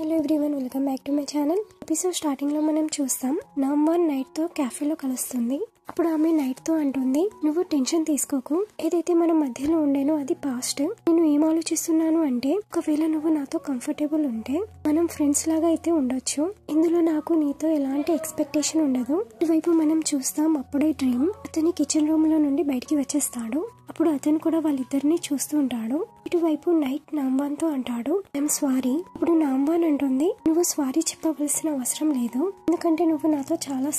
Hello everyone, welcome back to my channel. Episode starting లో మనం చూస్తాం నవంబర్ నైట్ తో క్యాఫేలో కలుస్తుంది. అప్పుడు ఆమె నైట్ తో అంటుంది, నువ్వు టెన్షన్ తీసుకోకు, ఏదైతే మన మధ్యలో ఉండేనో అది పాస్ట్. నేను ఏం ఆలోచిస్తున్నాను అంటే, ఒకవేళ నువ్వు నాతో కంఫర్టబుల్ ఉంటే మనం ఫ్రెండ్స్ లాగా అయితే ఉండొచ్చు. ఇందులో నాకు నీతో ఎలాంటి ఎక్స్పెక్టేషన్ ఉండదు. ఇటువైపు మనం చూస్తాం, అప్పుడే డ్రీమ్ అతని కిచెన్ రూమ్ లో నుండి బయటికి వచ్చేస్తాడు. అప్పుడు అతను కూడా వాళ్ళిద్దరిని చూస్తూ ఉంటాడు. ఇటువైపు నైట్ నాంబాన్ తో అంటాడు, ఐఎమ్ సారీ. ఇప్పుడు నాంబాన్ అంటుంది, నువ్వు సారీ చెప్పవలసిన అవసరం లేదు, ఎందుకంటే నువ్వు నాతో చాలా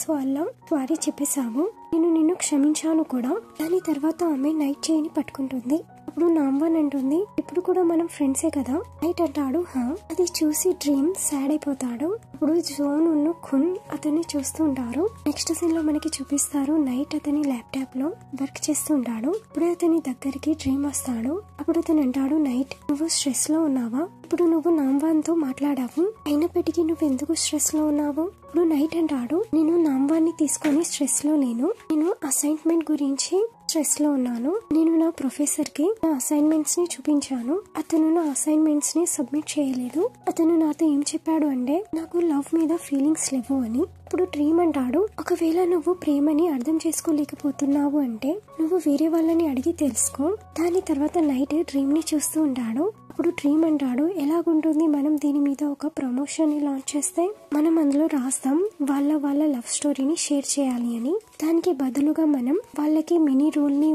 సారీ చెప్పేశావు. నేను నిన్ను క్షమించాను కూడా. దాని తర్వాత ఆమె నైట్ చేయిని పట్టుకుంటుంది. అప్పుడు నాంబాన్ అంటుంది, ఇప్పుడు కూడా మనం ఫ్రెండ్సే కదా. నైట్ అంటాడు, హా. అది చూసి డ్రీమ్ సాడ్ అయిపోతాడు. అప్పుడు జోన్ ఉన్న ఖున్ అతన్ని చూస్తూ ఉంటారు. నెక్స్ట్ సీన్ లో మనకి చూపిస్తారు, నైట్ అతని ల్యాప్టాప్ లో వర్క్ చేస్తూ ఉంటాడు. ఇప్పుడు అతని దగ్గరికి డ్రీమ్ వస్తాడు. అప్పుడు అతను అంటాడు, నైట్ నువ్వు స్ట్రెస్ లో ఉన్నావా? ఇప్పుడు నువ్వు నాంబాన్ తో మాట్లాడావు, అయినప్పటికీ నువ్వు ఎందుకు స్ట్రెస్ లో ఉన్నావు? ఇప్పుడు నైట్ అంటాడు, నేను నాంబాన్ ని తీసుకొని స్ట్రెస్ లో లేను, నేను అసైన్మెంట్ గురించి స్ట్రెస్ లో ఉన్నాను. నేను నా ప్రొఫెసర్ కి నా అసైన్మెంట్స్ ని చూపించాను, అతను నా అసైన్మెంట్స్ ని సబ్మిట్ చేయలేదు. అతను నాతో ఏం చెప్పాడు అంటే, నాకు లవ్ మీద ఫీలింగ్స్ లేవు అని. ఇప్పుడు డ్రీమ్ అంటాడు, ఒకవేళ నువ్వు ప్రేమని అర్థం చేసుకోలేకపోతున్నావు అంటే నువ్వు వేరే వాళ్ళని అడిగి తెలుసుకో. దాని తర్వాత నైట్ డ్రీమ్ ని చూస్తూ ఉంటాడు. అప్పుడు డ్రీమ్ అంటాడు, ఎలాగుంటుంది మనం దీని మీద ఒక ప్రమోషన్ ని లాంచ్ చేస్తే? మనం అందులో రాస్తాం వాళ్ళ లవ్ స్టోరీని షేర్ చేయాలి అని. దానికి బదులుగా మనం వాళ్ళకి మినీ రోల్ ని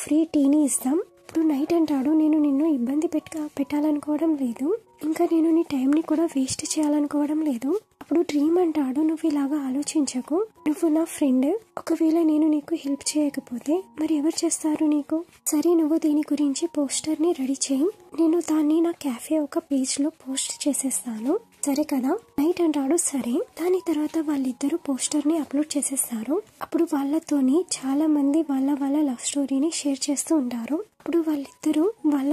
ఫ్రీ టీని ఇస్తాం. ఇప్పుడు నైట్ అంటాడు, నేను నిన్ను ఇబ్బంది పెట్టాలనుకోవడం లేదు, ఇంకా నేను నీ టైం ని కూడా వేస్ట్ చేయాలనుకోవడం లేదు. అప్పుడు డ్రీమ్ అంటాడు, నువ్వు ఇలాగా ఆలోచించకు, నువ్వు నా ఫ్రెండ్, ఒకవేళ నేను నీకు హెల్ప్ చేయకపోతే మరి ఎవరు చేస్తారు నీకు? సరే, నువ్వు దీని గురించి పోస్టర్ ని రెడీ చేయి, నేను దాన్ని నా క్యాఫే ఒక పేజ్ లో పోస్ట్ చేసేస్తాను, సరే కదా? నైట్ అంటాడు, సరే. దాని తర్వాత వాళ్ళిద్దరు పోస్టర్ ని అప్లోడ్ చేసేస్తారు. అప్పుడు వాళ్ళతోని చాలా మంది వాళ్ళ లవ్ స్టోరీని షేర్ చేస్తూ ఉంటారు. అప్పుడు వాళ్ళిద్దరు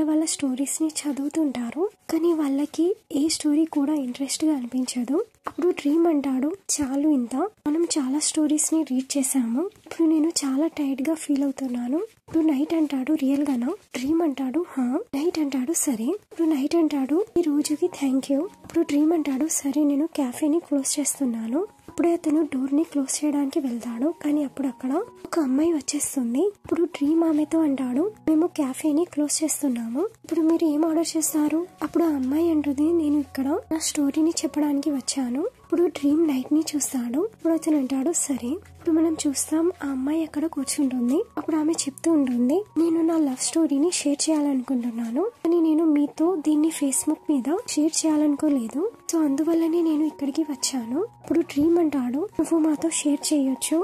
వాళ్ళ స్టోరీస్ ని చదువుతుంటారు, కానీ వాళ్ళకి ఏ స్టోరీ కూడా ఇంట్రెస్ట్ గా అనిపించదు. అప్పుడు డ్రీమ్ అంటాడు, చాలు, ఇంత మనం చాలా స్టోరీస్ ని రీడ్ చేసాము, ఇప్పుడు నేను చాలా టైర్డ్ గా ఫీల్ అవుతున్నాను. ఇప్పుడు నైట్ అంటాడు, రియల్ గానా? డ్రీమ్ అంటాడు, హా. నైట్ అంటాడు, సరే. ఇప్పుడు నైట్ అంటాడు, ఈ రోజుకి థ్యాంక్ యూ. ఇప్పుడు డ్రీమ్ అంటాడు, సరే, నేను క్యాఫేని క్లోజ్ చేస్తున్నాను. అప్పుడే అతను డోర్ ని క్లోజ్ చేయడానికి వెళ్తాడు, కానీ అప్పుడు అక్కడ ఒక అమ్మాయి వచ్చేస్తుంది. ఇప్పుడు డ్రీమ్ ఆమెతో అంటాడు, మేము క్యాఫేని క్లోజ్ చేస్తున్నాము, ఇప్పుడు మీరు ఏం ఆర్డర్ చేస్తారు? అప్పుడు ఆ అమ్మాయి అంటుంది, నేను ఇక్కడ నా స్టోరీని చెప్పడానికి వచ్చాను. ఇప్పుడు డ్రీమ్ నైట్ ని చూస్తాడు. ఇప్పుడు అతను అంటాడు, సరే. ఇప్పుడు మనం చూస్తాం, ఆ అమ్మాయి అక్కడ కూర్చుంటుంది. అప్పుడు ఆమె చెప్తూ ఉంటుంది, నేను నా లవ్ స్టోరీని షేర్ చేయాలనుకుంటున్నాను, కానీ నేను మీతో దీన్ని ఫేస్బుక్ మీద షేర్ చేయాలనుకోలేదు, సో అందువల్లనే నేను ఇక్కడికి వచ్చాను. ఇప్పుడు డ్రీమ్ అంటాడు, నువ్వు మాతో షేర్ చేయొచ్చు,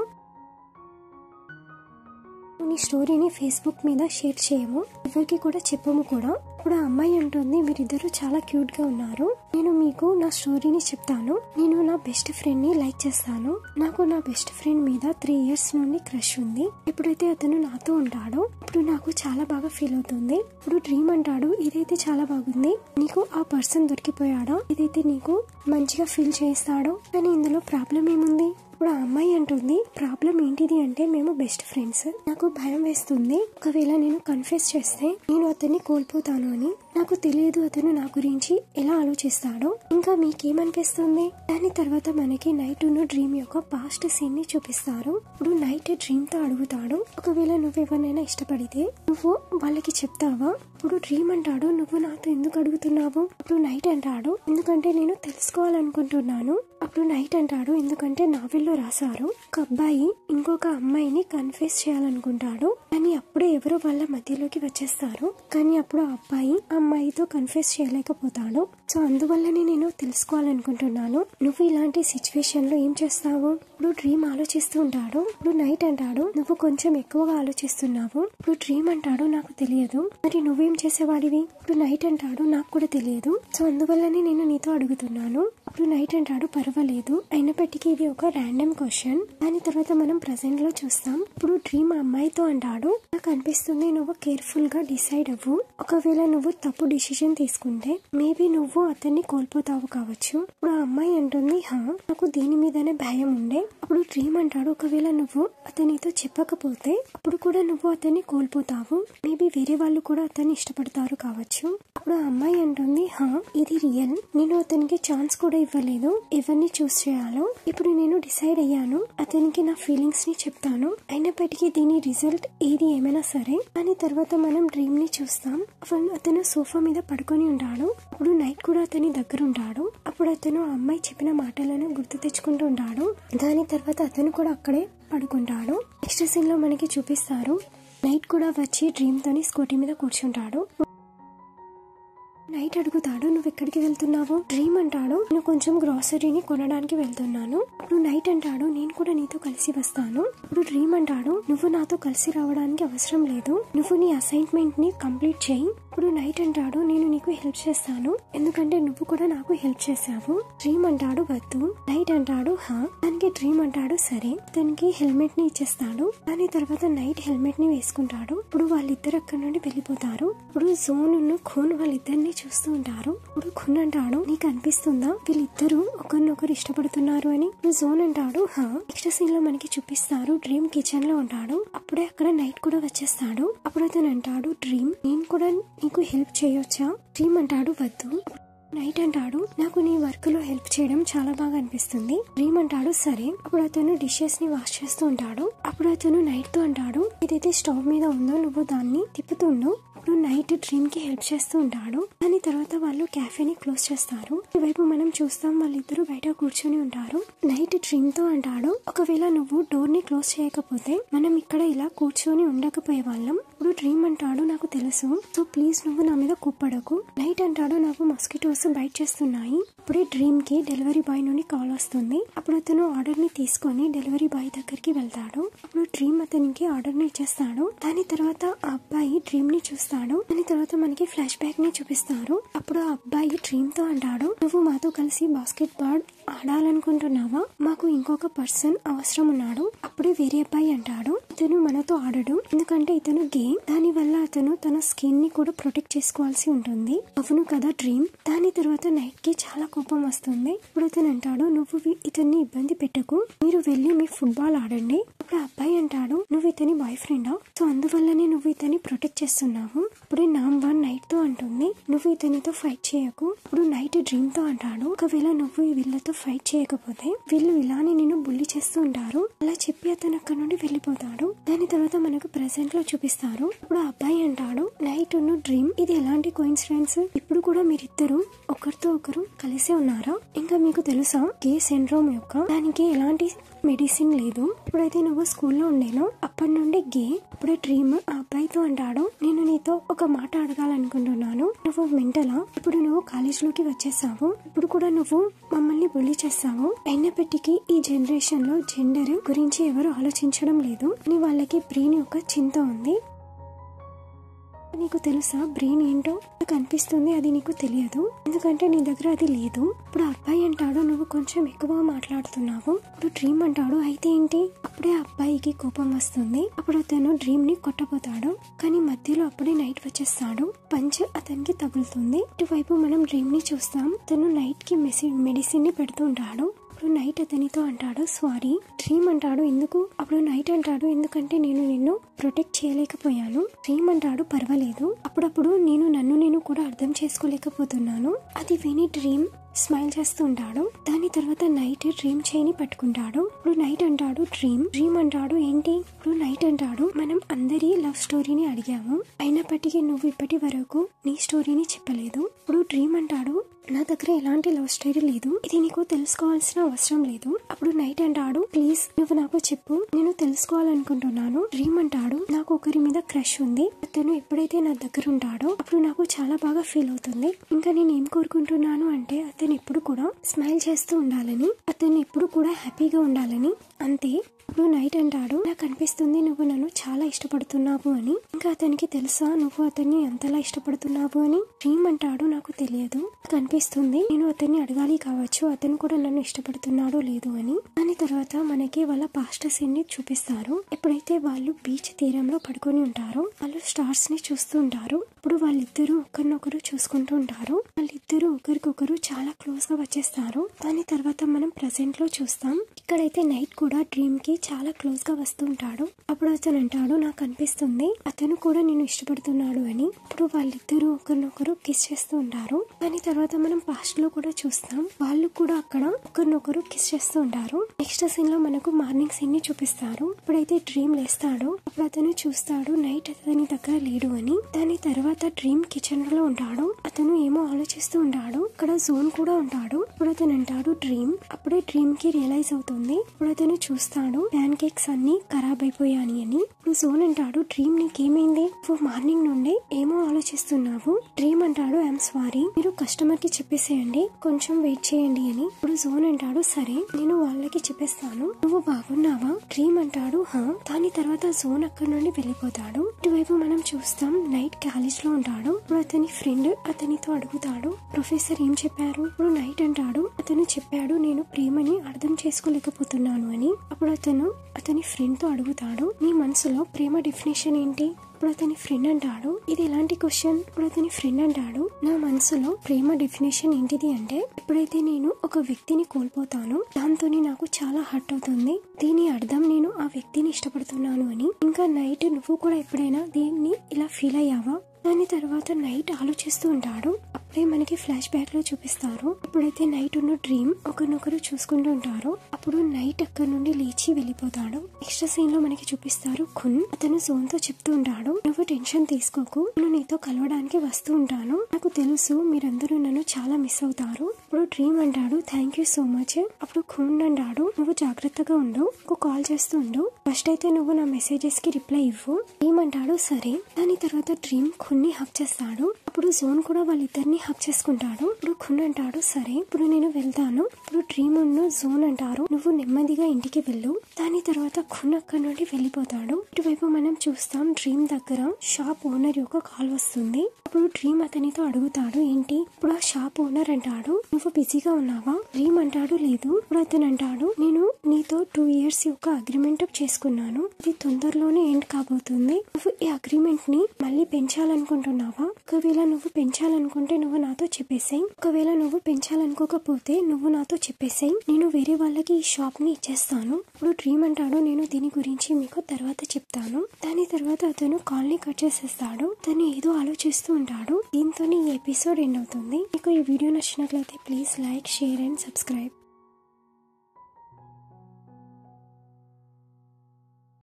నీ స్టోరీని ఫేస్బుక్ మీద షేర్ చేయము, ఎవరికి కూడా చెప్పము కూడా. ఇప్పుడు ఆ అమ్మాయి అంటుంది, మీరిద్దరు చాలా క్యూట్ గా ఉన్నారు, నేను మీకు నా స్టోరీని చెప్తాను. నేను నా బెస్ట్ ఫ్రెండ్ ని లైక్ చేస్తాను, నాకు నా బెస్ట్ ఫ్రెండ్ మీద 3 years నుండి క్రష్ ఉంది. ఎప్పుడైతే అతను నాతో ఉంటాడో ఇప్పుడు నాకు చాలా బాగా ఫీల్ అవుతుంది. ఇప్పుడు డ్రీమ్ అంటాడు, ఇదైతే చాలా బాగుంది, నీకు ఆ పర్సన్ దొరికిపోయాడా, ఇదైతే నీకు మంచిగా ఫీల్ చేస్తాడో, కానీ ఇందులో ప్రాబ్లం ఏముంది? ఇప్పుడు ఆ అమ్మాయి అంటుంది, ప్రాబ్లం ఏంటిది అంటే, మేము బెస్ట్ ఫ్రెండ్స్, నాకు భయం వేస్తుంది, ఒకవేళ నేను కన్ఫెస్ చేస్తే నేను అతన్ని కోల్పోతాను అని. నాకు తెలియదు అతను నా గురించి ఎలా ఆలోచిస్తాడో. ఇంకా మీకేమనిపిస్తుంది? దాని తర్వాత మనకి నైట్ డ్రీమ్ యొక్క పాస్ట్ సీన్ ని చూపిస్తారు. ఇప్పుడు నైట్ డ్రీమ్ తో అడుగుతాడు, ఒకవేళ నువ్వెవరినైనా ఇష్టపడితే నువ్వు వాళ్ళకి చెప్తావా? ఇప్పుడు డ్రీమ్ అంటాడు, నువ్వు నాతో ఎందుకు అడుగుతున్నావు? అప్పుడు నైట్ అంటాడు, ఎందుకంటే నేను తెలుసుకోవాలనుకుంటున్నాను. అప్పుడు నైట్ అంటాడు, ఎందుకంటే నావెల్లో రాశారు, ఒక అబ్బాయి ఇంకొక అమ్మాయిని కన్ఫెస్ చేయాలనుకుంటాడు, కానీ అప్పుడే ఎవరో వాళ్ళ మధ్యలోకి వచ్చేస్తారు, కానీ అప్పుడు ఆ అబ్బాయి అమ్మాయితో కన్ఫెస్ చేయలేకపోతాడు, సో అందువల్లనే నేను తెలుసుకోవాలనుకుంటున్నాను, నువ్వు ఇలాంటి సిచ్యువేషన్ లో ఏం చేస్తావు? ఇప్పుడు డ్రీమ్ ఆలోచిస్తూ ఉంటాడు. ఇప్పుడు నైట్ అంటాడు, నువ్వు కొంచెం ఎక్కువగా ఆలోచిస్తున్నావు. ఇప్పుడు డ్రీమ్ అంటాడు, నాకు తెలియదు, మరి నువ్వేం చేసేవాడివి? ఇప్పుడు నైట్ అంటాడు, నాకు కూడా తెలియదు, సో అందువల్లనే నేను నీతో అడుగుతున్నాను. అప్పుడు నైట్ అంటాడు పర్వాలేదు, అయినప్పటికీ ఇది ఒక ర్యాండమ్ క్వశ్చన్. దాని తర్వాత మనం ప్రెసెంట్ లో చూస్తాం. ఇప్పుడు డ్రీమ్ ఆ అమ్మాయితో అంటాడు, నాకు అనిపిస్తుంది నువ్వు కేర్ఫుల్ గా డిసైడ్ అవ్వు. ఒకవేళ నువ్వు తప్పు డిసిజన్ తీసుకుంటే మేబీ నువ్వు అతన్ని కోల్పోతావు కావచ్చు. ఇప్పుడు ఆ అమ్మాయి అంటుంది, నాకు దీని మీదనే భయం ఉండే. అప్పుడు డ్రీమ్ అంటాడు, ఒకవేళ నువ్వు అతనితో చెప్పకపోతే అప్పుడు కూడా నువ్వు అతన్ని కోల్పోతావు. మేబీ వేరే వాళ్ళు కూడా అతన్ని ఇష్టపడతారు కావచ్చు. అప్పుడు ఆ అమ్మాయి అంటుంది, ఇది రియల్, నేను అతనికి ఛాన్స్ కూడా ఇవ్వలేదు ఎవరిని చూస్ చేయాలో. ఇప్పుడు నేను డిసైడ్ అయ్యాను, అతనికి నా ఫీలింగ్స్ ని చెప్తాను. అయినప్పటికీ దీని రిజల్ట్ ఏది ఏమైనా సరే. దాని తర్వాత మనం డ్రీమ్ ని చూస్తాం. అతను సోఫా మీద పడుకొని ఉంటాడు. అప్పుడు నైట్ కూడా అతని దగ్గర ఉంటాడు. అప్పుడు అతను ఆ అమ్మాయి చెప్పిన మాటలను గుర్తు తెచ్చుకుంటూ ఉంటాడు. దాని తర్వాత అతను కూడా అక్కడే పడుకుంటాడు. నెక్స్ట్ సీన్ లో మనకి చూపిస్తారు, నైట్ కూడా వచ్చి డ్రీమ్ తోని స్కూటీ మీద కూర్చుంటాడు. నైట్ అడుగుతాడు, నువ్వు ఎక్కడికి వెళ్తున్నావు? డ్రీమ్ అంటాడు, నేను కొంచెం గ్రాసరీని కొనడానికి వెళ్తున్నాను. అప్పుడు నైట్ అంటాడు, నేను కూడా నీతో కలిసి వస్తాను. ఇప్పుడు డ్రీమ్ అంటాడు, నువ్వు నాతో కలిసి రావడానికి అవసరం లేదు, నువ్వు నీ అసైన్మెంట్ ని కంప్లీట్ చేయి. ఇప్పుడు నైట్ అంటాడు, నేను నీకు హెల్ప్ చేస్తాను, ఎందుకంటే నువ్వు కూడా నాకు హెల్ప్ చేసావు. డ్రీమ్ అంటాడు, వద్దు. నైట్ అంటాడు, దానికి డ్రీమ్ అంటాడు, సరే. తనకి హెల్మెట్ ని ఇచ్చేస్తాడు. దాని తర్వాత నైట్ హెల్మెట్ ని వేసుకుంటాడు. ఇప్పుడు వాళ్ళిద్దరు అక్కడ నుండి వెళ్ళిపోతారు. ఇప్పుడు జోన్ ఖూన్ వాళ్ళిద్దరిని చూస్తూ ఉంటారు. ఇప్పుడు ఖున్ అంటాడు, నీకు అనిపిస్తుందా వీళ్ళిద్దరు ఒకరినొకరు ఇష్టపడుతున్నారు అని? జోన్ అంటాడు, నెక్స్ట్ సీన్ లో మనకి చూపిస్తారు, డ్రీమ్ కిచెన్ లో ఉంటాడు. అప్పుడే అక్కడ నైట్ కూడా వచ్చేస్తాడు. అప్పుడు అతను అంటాడు, డ్రీమ్ నేను కూడా నీకు హెల్ప్ చేయొచ్చా? డ్రీమ్ అంటాడు, వద్దు. నైట్ అంటాడు, నాకు నీ వర్క్ లో హెల్ప్ చేయడం చాలా బాగా అనిపిస్తుంది. డ్రీమ్ అంటాడు, సరే. అప్పుడు అతను డిషెస్ ని వాష్ చేస్తూ ఉంటాడు. అప్పుడు అతను నైట్ తో అంటాడు, ఏదైతే స్టవ్ మీద ఉందో నువ్వు దాన్ని తిప్పుతుండు. అప్పుడు నైట్ డ్రీమ్ కి హెల్ప్ చేస్తూ ఉంటాడు. దాని తర్వాత వాళ్ళు క్యాఫేని క్లోజ్ చేస్తారు. ఈవైపు మనం చూస్తాం, వాళ్ళిద్దరు బయట కూర్చొని ఉంటారు. నైట్ డ్రీమ్ తో అంటాడు, ఒకవేళ నువ్వు డోర్ ని క్లోజ్ చేయకపోతే మనం ఇక్కడ ఇలా కూర్చొని ఉండకపోయే వాళ్ళం. ఇప్పుడు డ్రీమ్ అంటాడు, నాకు తెలుసు, సో ప్లీజ్ నువ్వు నా మీద కోప్పడకు. నైట్ అంటాడు, నాకు మస్కిటోస్ బైట్ చేస్తున్నాయి. అప్పుడే డ్రీమ్ కి డెలివరీ బాయ్ నుండి కాల్ వస్తుంది. అప్పుడు అతను ఆర్డర్ ని తీసుకొని డెలివరీ బాయ్ దగ్గరికి వెళ్తాడు. అప్పుడు డ్రీమ్ అతనికి ఆర్డర్ ని ఇచ్చేస్తాడు. దాని తర్వాత ఆ అబ్బాయి డ్రీమ్ ని చూస్తాడు. దాని తర్వాత మనకి ఫ్లాష్ బ్యాక్ ని చూపిస్తారు. అప్పుడు ఆ అబ్బాయి డ్రీమ్ తో అంటాడు, నువ్వు మాతో కలిసి బాస్కెట్ బాల్ ఆడాలనుకుంటున్నావా? మాకు ఇంకొక పర్సన్ అవసరం ఉన్నాడు. అప్పుడే వేరే అబ్బాయి అంటాడు, ఇతను మనతో ఆడడు, ఎందుకంటే ఇతను గే, దాని వల్ల అతను తన స్కిన్ ని కూడా ప్రొటెక్ట్ చేసుకోవాల్సి ఉంటుంది. అవును కదా డ్రీమ్. దాని తర్వాత నైట్ కి చాలా కోపం వస్తుంది. ఇప్పుడు అతను అంటాడు, నువ్వు ఇతన్ని ఇబ్బంది పెట్టకు, మీరు వెళ్ళి మీ ఫుట్బాల్ ఆడండి. ఇప్పుడు అబ్బాయి అంటాడు, నువ్వు ఇతని బాయ్ ఫ్రెండా, సో అందువల్లనే నువ్వు ఇతన్ని ప్రొటెక్ట్ చేస్తున్నావు. ఇప్పుడే నామ్ నైట్ తో అంటుంది, నువ్వు ఇతనితో ఫైట్ చేయకు. ఇప్పుడు నైట్ డ్రీమ్ తో అంటాడు, ఒకవేళ నువ్వు వీళ్ళతో ఫైట్ చేయకపోతే వీళ్ళు ఇలానే నేను బుల్లి చేస్తూ ఉంటారు. అలా చెప్పి అతను అక్కడ నుండి వెళ్ళిపోతాడు. దాని తర్వాత మనకు ప్రెసెంట్ లో చూపిస్తారు. ఇప్పుడు ఆ అబ్బాయి అంటాడు, నైట్ డ్రీమ్, ఇది ఎలాంటి కోఇన్సిడెన్స్? ఇప్పుడు కూడా మీరిద్దరు ఒకరితో ఒకరు కలిసే ఉన్నారా? ఇంకా మీకు తెలుసా గే సిండ్రోమ్ యొక్క దానికి ఎలాంటి మెడిసిన్ లేదు. ఇప్పుడైతే నువ్వు స్కూల్లో ఉండేనో అప్పటి నుండి గే. ఇప్పుడే డ్రీమ్ ఆ అబ్బాయితో అంటాడు, నేను నీతో ఒక మాట అడగాలనుకుంటున్నాను, నువ్వు మెంటలా? ఇప్పుడు నువ్వు కాలేజ్లోకి వచ్చేసావు, ఇప్పుడు కూడా నువ్వు మమ్మల్ని బుల్లి చేస్తావు. అయినప్పటికీ ఈ జనరేషన్ లో జెండర్ గురించి ఎవరు ఆలోచించడం లేదు అని వాళ్ళకి బ్రెయిన్ యొక్క చింత ఉంది. నీకు తెలుసా బ్రెయిన్ ఏంటో? నాకు అనిపిస్తుంది అది నీకు తెలియదు, ఎందుకంటే నీ దగ్గర అది లేదు. ఇప్పుడు అబ్బాయి అంటాడు, నువ్వు కొంచెం ఎక్కువ మాట్లాడుతున్నావు. ఇప్పుడు డ్రీమ్ అంటాడు, అయితే ఏంటి? అప్పుడే అబ్బాయికి కోపం వస్తుంది. అప్పుడు అతను డ్రీమ్ ని కొట్టబోతాడు, కానీ మధ్యలో అప్పుడే నైట్ వచ్చేస్తాడు. పంచ్ అతనికి తగులుతుంది. ఇటువైపు మనం డ్రీమ్ ని చూస్తాం. తను నైట్ కి మెడిసిన్ ని పెడుతూ ఉంటాడు. అప్పుడు నైట్ అతనితో అంటాడు, సారీ. డ్రీమ్ అంటాడు, ఎందుకు? అప్పుడు నైట్ అంటాడు, ఎందుకంటే నేను నిన్ను ప్రొటెక్ట్ చేయలేకపోయాను. డ్రీమ్ అంటాడు, పర్వాలేదు, అప్పుడప్పుడు నన్ను కూడా అర్థం చేసుకోలేకపోతున్నాను. అది విని డ్రీమ్ స్మైల్ చేస్తూ ఉంటాడు. దాని తర్వాత నైట్ డ్రీమ్ చేయని పట్టుకుంటాడు. ఇప్పుడు నైట్ అంటాడు, డ్రీమ్ అంటాడు, ఏంటి? ఇప్పుడు నైట్ అంటాడు, మనం అందరి లవ్ స్టోరీని అడిగాము, అయినప్పటికీ నువ్వు ఇప్పటి వరకు నీ స్టోరీని చెప్పలేదు. ఇప్పుడు డ్రీమ్ అంటాడు, నా దగ్గర ఎలాంటి లవ్ స్టోరీ లేదు, ఇది నీకు తెలుసుకోవాల్సిన అవసరం లేదు. అప్పుడు నైట్ అంటాడు, ప్లీజ్ నువ్వు నాకు చెప్పు, నేను తెలుసుకోవాలనుకుంటున్నాను. డ్రీమ్ అంటాడు, నాకు ఒకరి మీద క్రష్ ఉంది, అతను ఎప్పుడైతే నా దగ్గర ఉంటాడో అప్పుడు నాకు చాలా బాగా ఫీల్ అవుతుంది. ఇంకా నేను ఏం కోరుకుంటున్నాను అంటే అతను ఎప్పుడు కూడా స్మైల్ చేస్తూ ఉండాలని, అతను ఎప్పుడు కూడా హ్యాపీగా ఉండాలని, అంతే. ఇప్పుడు నైట్ అంటాడు, నాకు అనిపిస్తుంది నువ్వు నన్ను చాలా ఇష్టపడుతున్నావు అని. ఇంకా అతనికి తెలుసా నువ్వు అతన్ని ఎంతలా ఇష్టపడుతున్నావు అని. డ్రీమ్ అంటాడు, నాకు తెలియదు, నాకు అనిపిస్తుంది నేను అతన్ని అడగాలి కావచ్చు అతను కూడా నన్ను ఇష్టపడుతున్నాడో లేదు అని. దాని తర్వాత మనకి వాళ్ళ పాస్ట్ సీన్ ని చూపిస్తారు. ఎప్పుడైతే వాళ్ళు బీచ్ తీరంలో పడుకొని ఉంటారో వాళ్ళు స్టార్స్ ని చూస్తూ ఉంటారు. ఇప్పుడు వాళ్ళిద్దరూ ఒకరినొకరు చూసుకుంటూ ఉంటారు. వాళ్ళిద్దరూ ఒకరికొకరు చాలా క్లోజ్ గా వచ్చేస్తారు. దాని తర్వాత మనం ప్రెసెంట్ లో చూస్తాం. ఇక్కడైతే నైట్ కూడా డ్రీమ్ కి చాలా క్లోజ్ గా వస్తూ ఉంటాడు. అప్పుడు అతను అంటాడు, నాకు అనిపిస్తుంది అతను కూడా నేను ఇష్టపడుతున్నాడు అని. ఇప్పుడు వాళ్ళిద్దరూ ఒకరినొకరు కిస్ చేస్తూ ఉంటారు. దాని తర్వాత మనం పాస్ట్ లో కూడా చూస్తాం. వాళ్ళు కూడా అక్కడ ఒకరినొకరు కిస్ చేస్తూ ఉంటారు. నెక్స్ట్ సీన్ లో మనకు మార్నింగ్ సీన్ ని చూపిస్తారు. ఇప్పుడైతే డ్రీమ్ లేస్తాడు. అప్పుడు అతను చూస్తాడు నైట్ అతని దగ్గర లేడు అని. దాని తర్వాత డ్రీమ్ కిచెన్ లో ఉంటాడు. అతను ఏమో ఆలోచిస్తూ ఉంటాడు. ఇక్కడ జోన్ కూడా ఉంటాడు. ఇప్పుడు అతను అంటాడు డ్రీమ్. అప్పుడే డ్రీమ్ కి రియలైజ్ అవుతుంది. ఇప్పుడు అతను చూస్తాడు ప్యాన్ కేక్స్ అన్ని ఖరాబ్ అయిపోయాని అని. ఇప్పుడు జోన్ అంటాడు, డ్రీమ్ నీకేమైంది, నువ్వు మార్నింగ్ నుండి ఏమో ఆలోచిస్తున్నావు. డ్రీమ్ అంటాడు, ఐఎమ్ సారీ, మీరు కస్టమర్ కి చెప్పేసేయండి, కొంచెం వెయిట్ చేయండి అని. ఇప్పుడు జోన్ అంటాడు, సరే నేను వాళ్ళకి చెప్పేస్తాను, నువ్వు బాగున్నావా. డ్రీమ్ అంటాడు, హా. దాని తర్వాత జోన్ అక్కడ నుండి వెళ్ళిపోతాడు. ఇటువైపు మనం చూస్తాం నైట్ కాలేజ్ లో ఉంటాడు. ఇప్పుడు అతని ఫ్రెండ్ అతనితో అడుగుతాడు, ప్రొఫెసర్ ఏం చెప్పారు. ఇప్పుడు నైట్ అంటాడు, అతను చెప్పాడు నేను ప్రేమని అర్థం చేసుకోలేకపోతున్నాను అని. అప్పుడు అతను అతని ఫ్రెండ్ తో అడుగుతాడు, నీ మనసులో ప్రేమ డెఫినేషన్ ఏంటి. ఇప్పుడు అతని ఫ్రెండ్ అంటాడు, ఇది ఎలాంటి క్వశ్చన్. ఇప్పుడు అతని ఫ్రెండ్ అంటాడు, నా మనసులో ప్రేమ డెఫినేషన్ ఏంటిది అంటే ఎప్పుడైతే నేను ఒక వ్యక్తిని కోల్పోతాను దాంతో నాకు చాలా హర్ట్ అవుతుంది. దీని అర్థం నేను ఆ వ్యక్తిని ఇష్టపడుతున్నాను అని. ఇంకా నైట్ నువ్వు కూడా ఎప్పుడైనా దీన్ని ఇలా ఫీల్ అయ్యావా. దాని తర్వాత నైట్ ఆలోచిస్తూ ఉంటాడు. అప్పుడే మనకి ఫ్లాష్ బ్యాక్ లో చూపిస్తారు. ఇప్పుడైతే నైట్ ఉన్న డ్రీమ్ ఒకరినొకరు చూసుకుంటూ ఉంటారు. అప్పుడు నైట్ అక్కడ నుండి లేచి వెళ్ళిపోతాడు. నెక్స్ట్ సీన్ లో మనకి చూపిస్తారు ఖున్. అతను జోన్ తో చెప్తూ ఉంటాడు, నువ్వు టెన్షన్ తీసుకోకు, నేను నీతో కలవడానికి వస్తూ ఉంటాను. నాకు తెలుసు మీరందరూ నన్ను చాలా మిస్ అవుతారు. ఇప్పుడు డ్రీమ్ అంటాడు, థ్యాంక్ యూ సో మచ్. అప్పుడు ఖున్ అంటాడు, నువ్వు జాగ్రత్తగా ఉండు, నాకు కాల్ చేస్తూ ఉండు, ఫస్ట్ అయితే నువ్వు నా మెసేజెస్ కి రిప్లై ఇవ్వు. డ్రీమ్ అంటాడు, సరే. దాని తర్వాత డ్రీమ్ ఖున్ ని హక్ చేస్తాడు. అప్పుడు జోన్ కూడా వాళ్ళిద్దరిని హక్ చేసుకుంటాడు. ఇప్పుడు ఖున్ అంటాడు, సరే ఇప్పుడు నేను వెళ్తాను. ఇప్పుడు డ్రీమ్ జోన్ అంటారు, నువ్వు నెమ్మదిగా ఇంటికి వెళ్ళు. దాని తర్వాత ఖున్ అక్కడ నుండి వెళ్ళిపోతాడు. ఇటువైపు మనం చూస్తాం డ్రీమ్ దగ్గర షాప్ ఓనర్ యొక్క కాల్ వస్తుంది. అప్పుడు డ్రీమ్ అతనితో అడుగుతాడు, ఏంటి. ఇప్పుడు ఆ షాప్ ఓనర్ అంటాడు, నువ్వు బిజీగా ఉన్నావా. డ్రీమ్ అంటాడు, లేదు. ఇప్పుడు అతను అంటాడు, నేను నీతో 2 years యొక్క అగ్రిమెంట్ చేసుకున్నాను, ఇది తొందరలోనే ఎండ్ కాబోతుంది. నువ్వు ఈ అగ్రిమెంట్ ని మళ్ళీ పెంచాలనుకుంటున్నావా. ఒకవేళ నువ్వు పెంచాలనుకుంటే నువ్వు నాతో చెప్పేసాయి, ఒకవేళ నువ్వు పెంచాలనుకోకపోతే నువ్వు నాతో చెప్పేసాయి, నేను వేరే వాళ్ళకి ఈ షాప్ ని ఇచ్చేస్తాను. ఇప్పుడు డ్రీమ్ అంటాడు, నేను దీని గురించి మీకు తర్వాత చెప్తాను. దాని తర్వాత అతను కాల్ ని కట్ చేసేస్తాడు. తను ఏదో ఆలోచిస్తూ ఉంటాడు. దీంతో ఈ ఎపిసోడ్ ఎండ్ అవుతుంది. మీకు ఈ వీడియో నచ్చినట్లయితే please like, share and subscribe.